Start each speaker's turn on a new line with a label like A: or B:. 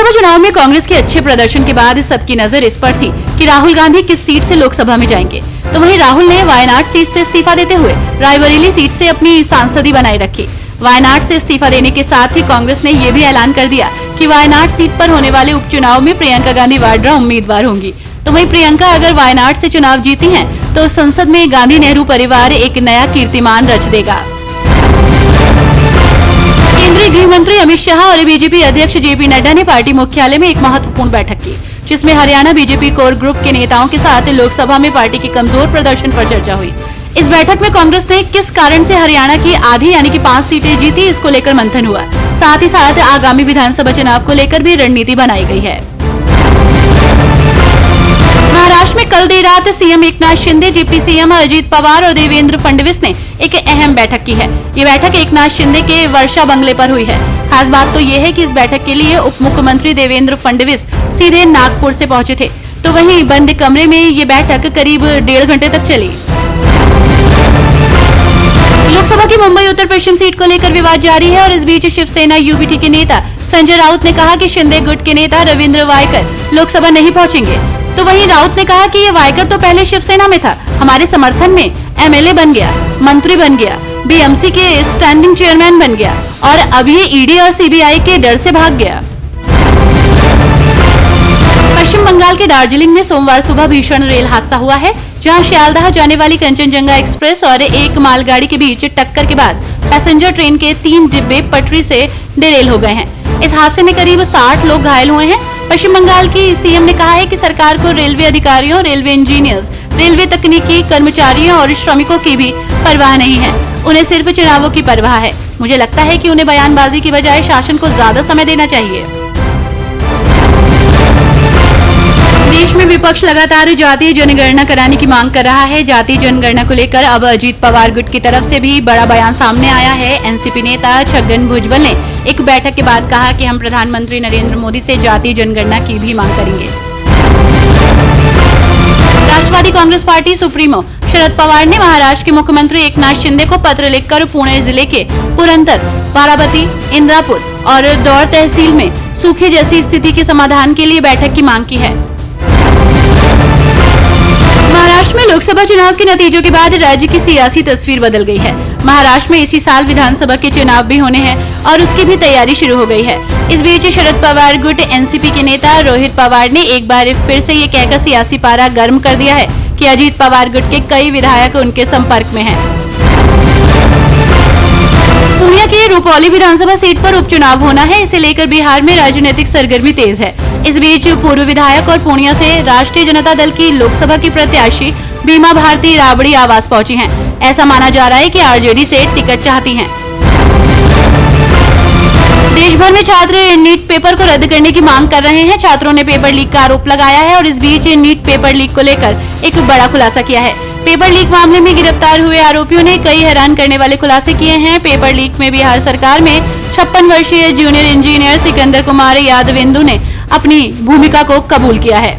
A: लोकसभा चुनाव में कांग्रेस के अच्छे प्रदर्शन के बाद सबकी नजर इस पर थी कि राहुल गांधी किस सीट से लोकसभा में जाएंगे। तो वहीं राहुल ने वायनाड सीट से इस्तीफा देते हुए रायबरेली सीट से अपनी सांसदी बनाए रखी। वायनाड से इस्तीफा देने के साथ ही कांग्रेस ने ये भी ऐलान कर दिया कि वायनाड सीट पर होने वाले उपचुनाव में प्रियंका गांधी वाड्रा उम्मीदवार होंगी। तो वहीं प्रियंका अगर वायनाड से चुनाव जीती हैं, तो संसद में गांधी नेहरू परिवार एक नया कीर्तिमान रच देगा। केंद्रीय गृह मंत्री अमित शाह और बीजेपी अध्यक्ष जेपी नड्डा ने पार्टी मुख्यालय में एक महत्वपूर्ण बैठक की, जिसमें हरियाणा बीजेपी कोर ग्रुप के नेताओं के साथ लोकसभा में पार्टी के कमजोर प्रदर्शन पर चर्चा हुई। इस बैठक में कांग्रेस ने किस कारण से हरियाणा की आधी यानी कि 5 सीटें जीती, इसको लेकर मंथन हुआ। साथ ही साथ आगामी विधानसभा चुनाव को लेकर भी रणनीति बनाई गई है। महाराष्ट्र में कल देर रात CM Eknath Shinde, deputy CM Ajit Pawar और देवेंद्र फडणवीस ने एक अहम बैठक की है। ये बैठक एकनाथ शिंदे के वर्षा बंगले पर हुई है। खास बात तो ये है कि इस बैठक के लिए उप मुख्यमंत्री देवेंद्र फडणवीस सीधे नागपुर से पहुंचे थे। तो वहीं बंद कमरे में ये बैठक करीब 1.5 घंटे तक चली। लोकसभा की मुंबई उत्तर पश्चिम सीट को लेकर विवाद जारी है और इस बीच शिवसेना यूबीटी के नेता संजय राउत ने कहा कि शिंदे गुट के नेता रविंद्र वायकर लोकसभा नहीं पहुंचेंगे। तो वहीं राउत ने कहा कि ये वायकर तो पहले शिवसेना में था, हमारे समर्थन में एमएलए बन गया, मंत्री बन गया, बीएमसी के स्टैंडिंग चेयरमैन बन गया और अब ये ईडी और सीबीआई के डर से भाग गया। पश्चिम बंगाल के दार्जिलिंग में सोमवार सुबह भीषण रेल हादसा हुआ है, जहां शियालदह जाने वाली कंचनजंगा एक्सप्रेस और एक मालगाड़ी के बीच टक्कर के बाद पैसेंजर ट्रेन के 3 डिब्बे पटरी से डिरेल हो गए हैं। इस हादसे में करीब 60 लोग घायल हुए हैं। पश्चिम बंगाल की सीएम ने कहा है कि सरकार को रेलवे अधिकारियों, रेलवे इंजीनियर्स, रेलवे तकनीकी कर्मचारियों और श्रमिकों की भी परवाह नहीं है, उन्हें सिर्फ चुनावों की परवाह है। मुझे लगता है कि उन्हें बयानबाजी की बजाय शासन को ज्यादा समय देना चाहिए। देश में विपक्ष लगातार जातीय जनगणना कराने की मांग कर रहा है। जातीय जनगणना को लेकर अब अजित पवार गुट की तरफ से भी बड़ा बयान सामने आया है। एनसीपी नेता छगन भुजबल ने एक बैठक के बाद कहा कि हम प्रधानमंत्री नरेंद्र मोदी से जातीय जनगणना की भी मांग करेंगे। राष्ट्रवादी कांग्रेस पार्टी सुप्रीमो शरद पवार ने महाराष्ट्र के मुख्यमंत्री एकनाथ शिंदे को पत्र लिखकर पुणे जिले के पुरंदर, बारामती, इंद्रापुर और दौड़ तहसील में सूखे जैसी स्थिति के समाधान के लिए बैठक की मांग की है। महाराष्ट्र में लोकसभा चुनाव के नतीजों के बाद राज्य की सियासी तस्वीर बदल गई है। महाराष्ट्र में इसी साल विधानसभा के चुनाव भी होने हैं और उसकी भी तैयारी शुरू हो गई है। इस बीच शरद पवार गुट एनसीपी के नेता रोहित पवार ने एक बार फिर से ये कहकर सियासी पारा गर्म कर दिया है कि अजित पवार गुट के कई विधायक उनके संपर्क में हैं। पूर्णिया के रुपौली विधानसभा सीट पर उपचुनाव होना है, इसे लेकर बिहार में राजनीतिक सरगर्मी तेज है। इस बीच पूर्व विधायक और पूर्णिया से राष्ट्रीय जनता दल की लोकसभा की प्रत्याशी बीमा भारती राबड़ी आवास पहुंची हैं। ऐसा माना जा रहा है कि आरजेडी से टिकट चाहती हैं। देश भर में छात्र नीट पेपर को रद्द करने की मांग कर रहे हैं। छात्रों ने पेपर लीक का आरोप लगाया है और इस बीच नीट पेपर लीक को लेकर एक बड़ा खुलासा किया है। पेपर लीक मामले में गिरफ्तार हुए आरोपियों ने कई हैरान करने वाले खुलासे किए हैं। पेपर लीक में बिहार सरकार में 56 वर्षीय जूनियर इंजीनियर सिकंदर कुमार यादवेंदु ने अपनी भूमिका को कबूल किया है।